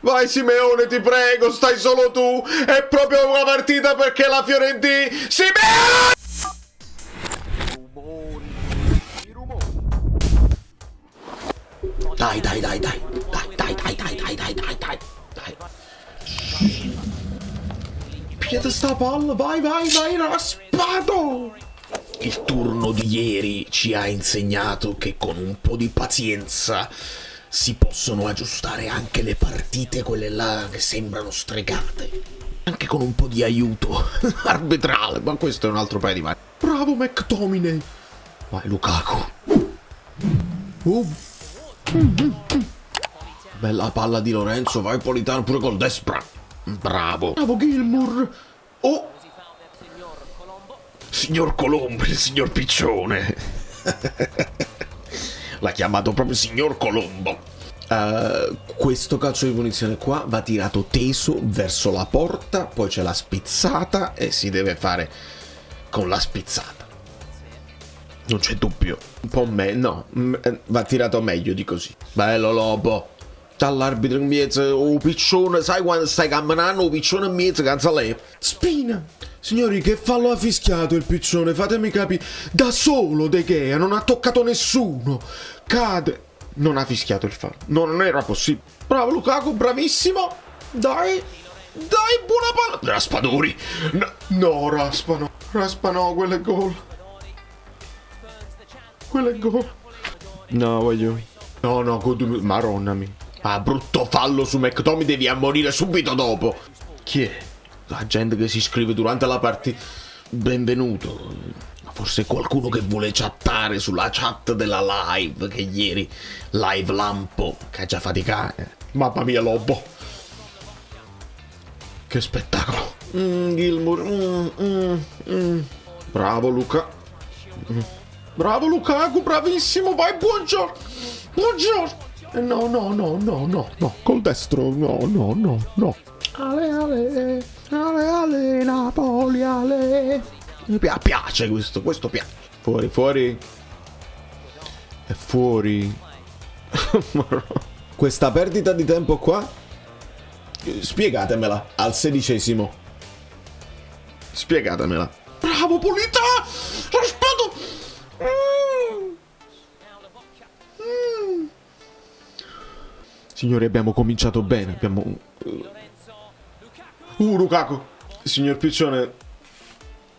Vai Simeone, ti prego, stai solo tu. È proprio una partita perché la Fiorentina... Simeone! Dai. Piede sta palla, vai, raspato! Il turno di ieri ci ha insegnato che con un po' di pazienza si possono aggiustare anche le partite, quelle là che sembrano stregate. Anche con un po' di aiuto arbitrale, ma questo è un altro paio di mani. Bravo McTominay! Vai Lukaku! Bella palla di Lorenzo, vai Politano pure col destro. Bravo! Bravo Gilmour! Oh! Signor Colombo, il signor Piccione. L'ha chiamato proprio signor Colombo. Questo calcio di punizione qua va tirato teso verso la porta, poi c'è la spizzata e si deve fare con la spizzata. Non c'è dubbio. Un po' va tirato meglio di così. Bello Lobo. Dall'arbitro in mezzo, oh Piccione, sai quando stai camminando, oh Piccione in mezzo, canza lei. Spina! Signori, che fallo ha fischiato il Piccione, fatemi capire. Da solo De Gea, non ha toccato nessuno. Cade. Non ha fischiato il fallo. Non era possibile. Bravo Lukaku, bravissimo. Dai, buona palla. Raspadori. No, Raspa no, quello è gol. No, voglio. No, Maronna mia. Ah, brutto fallo su McTominay, devi ammonire subito dopo. Chi è? La gente che si iscrive durante la partita. Benvenuto. Forse qualcuno che vuole chattare sulla chat della live, che ieri live lampo, che ha già faticato. Mamma mia Lobo. Che spettacolo. Gilmour. Bravo Luca. Bravo Lukaku, bravissimo, vai, buongiorno. No, col destro, no. Ale, Napoli, ale. Mi piace questo piace. Fuori. È fuori. Questa perdita di tempo qua, spiegatemela al 16°. Spiegatemela. Bravo Polita! Raspato! Signori, abbiamo cominciato bene. Lukaku. Signor Piccione,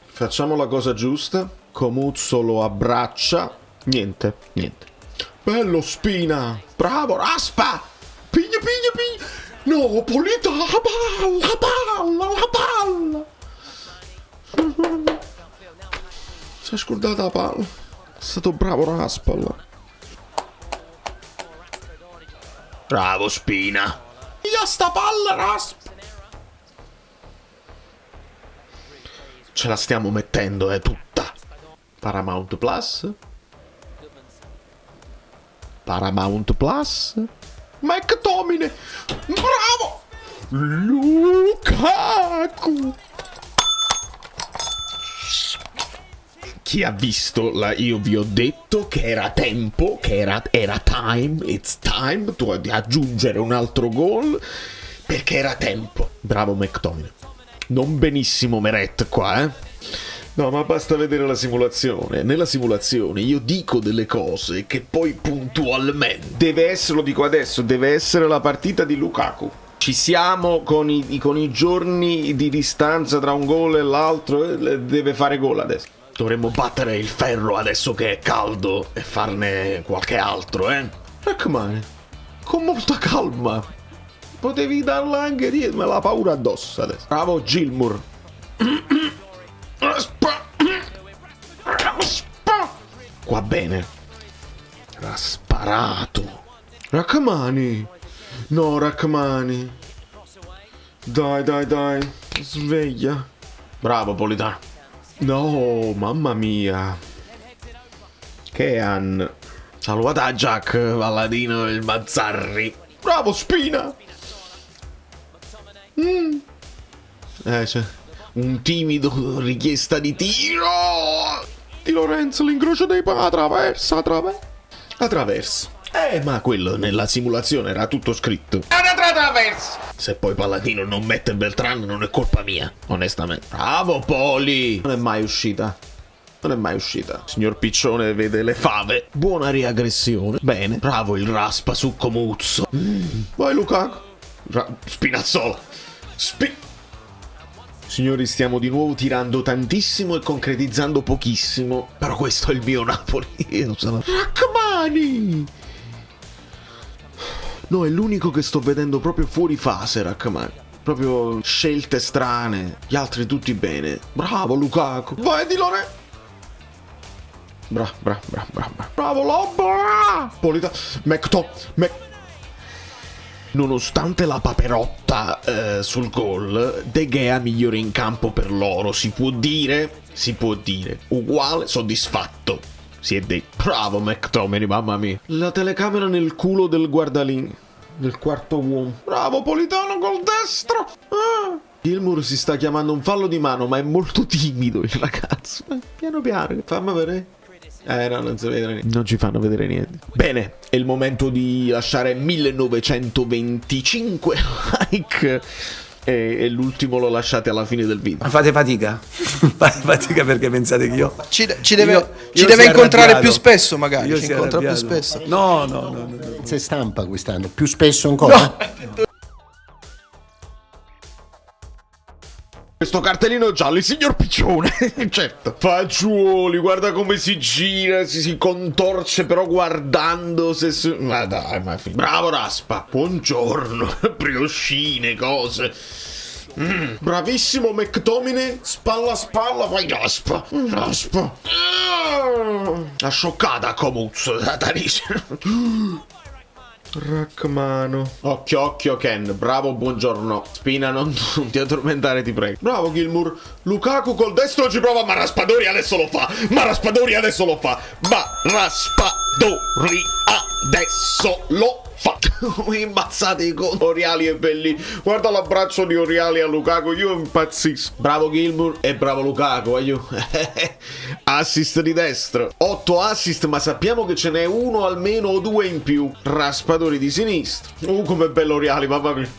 facciamo la cosa giusta. Comuzzo lo abbraccia. Niente. Bello Spina. Bravo Raspa. Piglia. No, Polita, la palla. Si è scordata la palla. È stato bravo Raspa là. Bravo Spina. Via sta palla, Raspa. Ce la stiamo mettendo, tutta. Paramount Plus. McTominay. Bravo. Lukaku. Chi ha visto io vi ho detto che era tempo, che era time, it's time di aggiungere un altro gol, perché era tempo. Bravo McTominay. Non benissimo Meret qua, No, ma basta vedere la simulazione. Nella simulazione io dico delle cose che poi puntualmente deve essere la partita di Lukaku. Ci siamo con i giorni di distanza tra un gol e l'altro, deve fare gol adesso. Dovremmo battere il ferro adesso che è caldo e farne qualche altro, Raccomando, con molta calma. Potevi darla anche dietro, me la paura addosso adesso. Bravo Gilmour. Qua bene. Rasparato. Raccomani. No, Raccomani. Dai. Sveglia. Bravo Politano. No, mamma mia. Che han. Salvata a Jack, Palladino e il Mazzarri. Bravo Spina. C'è un timido richiesta di tiro di Lorenzo, l'incrocio dei pa, attraversa. Ma quello nella simulazione era tutto scritto. Havertz. Se poi Palladino non mette Beltran non è colpa mia, onestamente. Bravo Poli. Non è mai uscita. Non è mai uscita. Signor Piccione vede le fave. Buona riaggressione. Bene. Bravo il raspa su Comuzzo. Vai Lukaku. Spinazzola. Signori, stiamo di nuovo tirando tantissimo e concretizzando pochissimo. Però questo è il mio Napoli. Io sono... Rachmani! No, è l'unico che sto vedendo proprio fuori fase, Rachmani. Proprio scelte strane. Gli altri tutti bene. Bravo Lukaku. Vai Di Lore. Bravo Lobba. Polita. Nonostante la paperotta sul gol, De Gea migliore in campo per loro. Si può dire. Uguale, soddisfatto. Si è detto. Bravo McTominay, mamma mia. La telecamera nel culo del guardalini. Del quarto uomo. Bravo Politano col destro. Gilmour si sta chiamando un fallo di mano, ma è molto timido il ragazzo. Piano piano, fammi vedere. No, non si vede niente. Non ci fanno vedere niente. Bene, è il momento di lasciare 1925 like. E l'ultimo lo lasciate alla fine del video. Fate fatica. Fate fatica perché pensate che io... Ci deve incontrare più spesso magari. Io ci incontra più spesso. No. Se stampa quest'anno. Più spesso ancora? No. Questo cartellino giallo, il signor Piccione. Certo. Fagioli, guarda come si gira, si contorce però guardando se... Ma dai, ma... Bravo Raspa. Buongiorno. Brioscine, cose. Bravissimo McTominay. Spalla a spalla, fai Raspa. La scioccata Comuzzo. Rachmano. Occhio Ken. Bravo, buongiorno. Spina, non ti addormentare, ti prego. Bravo Gilmour. Lukaku col destro ci prova, ma Raspadori adesso lo fa. Ma Raspadori adesso lo fa. Imbazzati con Oriali e belli. Guarda l'abbraccio di Oriali a Lukaku. Io impazzisco. Bravo Gilmour e bravo Lukaku. Assist di destro. 8 assist, ma sappiamo che ce n'è uno almeno o due in più. Raspadori di sinistra. Come bello Oriali, mamma mia.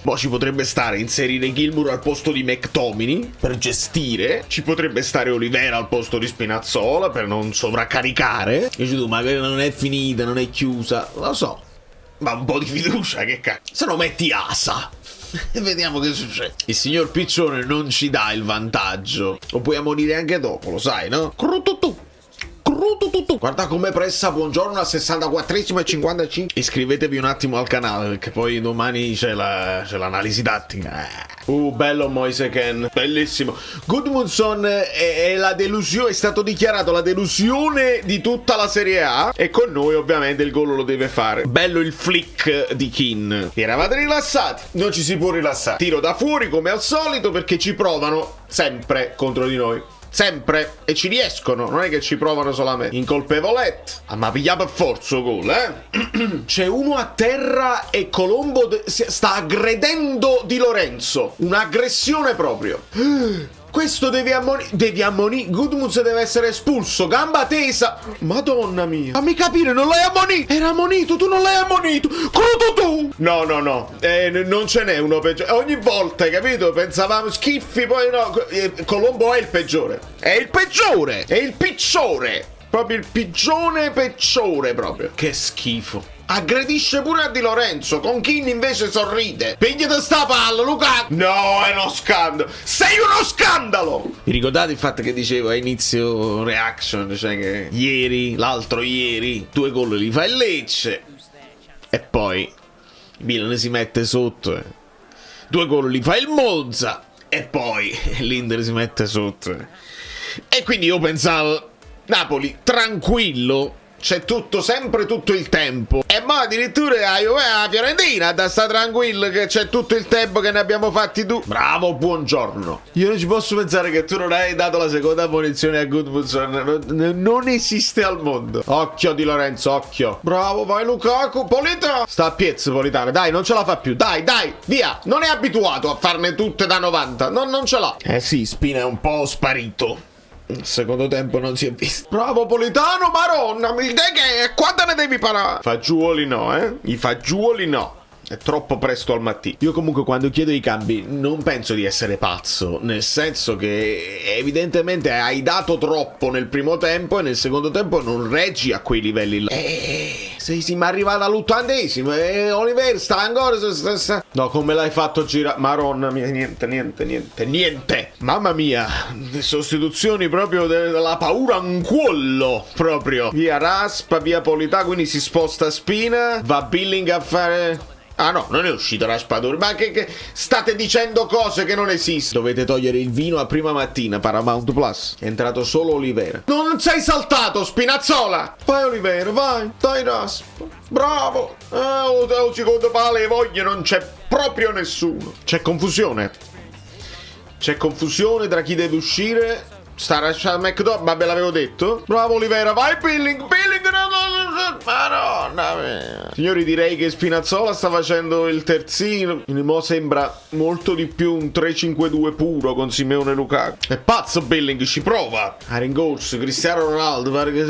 Poi ci potrebbe stare inserire Gilmour al posto di McTominay per gestire. Ci potrebbe stare Olivera al posto di Spinazzola per non sovraccaricare. E tu, magari non è finita, non è chiusa. Lo so. Ma un po' di fiducia, che cazzo. Se no metti Asa. E vediamo che succede. Il signor Piccione non ci dà il vantaggio. Lo puoi morire anche dopo, lo sai, no? Guarda come pressa buongiorno al 64esimo e 55. Iscrivetevi un attimo al canale perché poi domani c'è l'analisi tattica. Bello Moise Ken, bellissimo. Gudmundsson è la delusione, è stato dichiarato la delusione di tutta la Serie A e con noi ovviamente il gol lo deve fare. Bello il flick di Keane. Eravate rilassati? Non ci si può rilassare. Tiro da fuori come al solito perché ci provano sempre contro di noi. Sempre. E ci riescono. Non è che ci provano solamente. Incolpevolette. Ma pigliamo per forza gol, C'è uno a terra e Colombo sta aggredendo Di Lorenzo. Un'aggressione proprio. Questo devi ammonire. Gudmunds deve essere espulso. Gamba tesa. Madonna mia. Fammi capire, non l'hai ammonito. Era ammonito, tu non l'hai ammonito. Tu. No. Non ce n'è uno peggiore. Ogni volta, hai capito? Pensavamo schiffi, poi no. Colombo è il peggiore. È il peggiore. È il picciore. Proprio il pigione peggiore proprio. Che schifo. Aggredisce pure a Di Lorenzo. Con Keane invece sorride. Pigliate sta palla, Lukaku. No, è uno scandalo. Sei uno scandalo. Vi ricordate il fatto che dicevo a inizio reaction, cioè che l'altro ieri 2 gol li fa il Lecce e poi Milan si mette sotto. 2 gol li fa il Monza e poi l'Inter si mette sotto. E quindi io pensavo Napoli tranquillo. C'è tutto, sempre tutto il tempo. E ma addirittura la Fiorentina da sta tranquillo che c'è tutto il tempo che ne abbiamo fatti tu. Bravo, buongiorno. Io non ci posso pensare che tu non hai dato la seconda punizione a Gudmundsson. Non esiste al mondo. Occhio Di Lorenzo, occhio. Bravo, vai Lukaku. Polita. Sta a piezza Politano. Dai, non ce la fa più. Dai, via. Non è abituato a farne tutte da 90. Non ce l'ha. Sì, Spina è un po' sparito. Il secondo tempo non si è visto. Bravo Politano, maronna, il De Gea, quando ne devi parare? Fagioli no, I fagioli no. È troppo presto al mattino. Io comunque quando chiedo i cambi non penso di essere pazzo, nel senso che evidentemente hai dato troppo nel primo tempo e nel secondo tempo non reggi a quei livelli là. Se si mi è arrivata all'80esimo e Oliver sta ancora... No, come l'hai fatto girare? Maronna mia, niente. Mamma mia, le sostituzioni proprio della paura un cuollo, proprio. Via Raspa, via Polità, quindi si sposta Spina, va Billing a fare... Ah no, non è uscito Raspadori, ma che state dicendo cose che non esistono. Dovete togliere il vino a prima mattina, Paramount Plus. È entrato solo Olivera. No, non sei saltato, Spinazzola! Vai Olivera, vai, dai Raspa. Bravo! Secondo pale voglie non c'è proprio nessuno. C'è confusione tra chi deve uscire. Sta a McDonald's, ma ve l'avevo detto. Bravo Olivera, vai Billing, Madonna mia. Signori, direi che Spinazzola sta facendo il terzino. Mo sembra molto di più un 3-5-2 puro con Simeone e Lukaku. È pazzo Billing, ci prova. A ringorso, Cristiano Ronaldo, pare che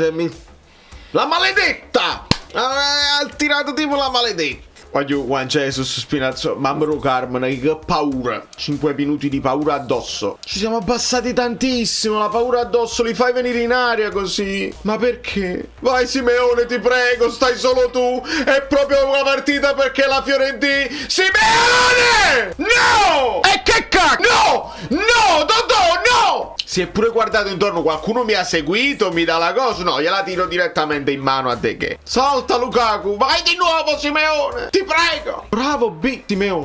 la maledetta! Ha tirato tipo la maledetta. Voglio Juan Jesus, Spinazzola, Mamro Carmona, che paura. 5 minuti di paura addosso. Ci siamo abbassati tantissimo, la paura addosso, li fai venire in aria così. Ma perché? Vai Simeone, ti prego, stai solo tu. È proprio una partita perché la Fiorentina... Simeone! No! E che cacchio? No! Dodò, no! Si è pure guardato intorno, qualcuno mi ha seguito, mi dà la cosa? No, gliela tiro direttamente in mano a De Gea. Salta Lukaku, vai di nuovo Simeone! Ti prego! Bravo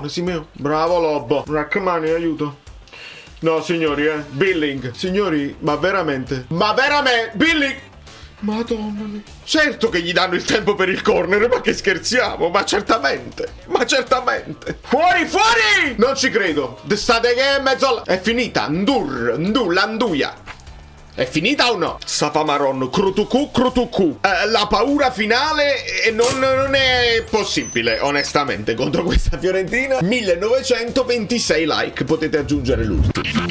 Simeone. Bravo Lobo. Raccomani, aiuto. No, signori, Billing. Signori, ma veramente? Billing! Madonna mia. Certo che gli danno il tempo per il corner, ma che scherziamo? Ma certamente. Fuori! Non ci credo. State che è mezzo... È finita. L'anduia. È finita o no? Safamaron, Crutucu. La paura finale non è possibile, onestamente, contro questa Fiorentina. 1926 like, potete aggiungere l'ultimo.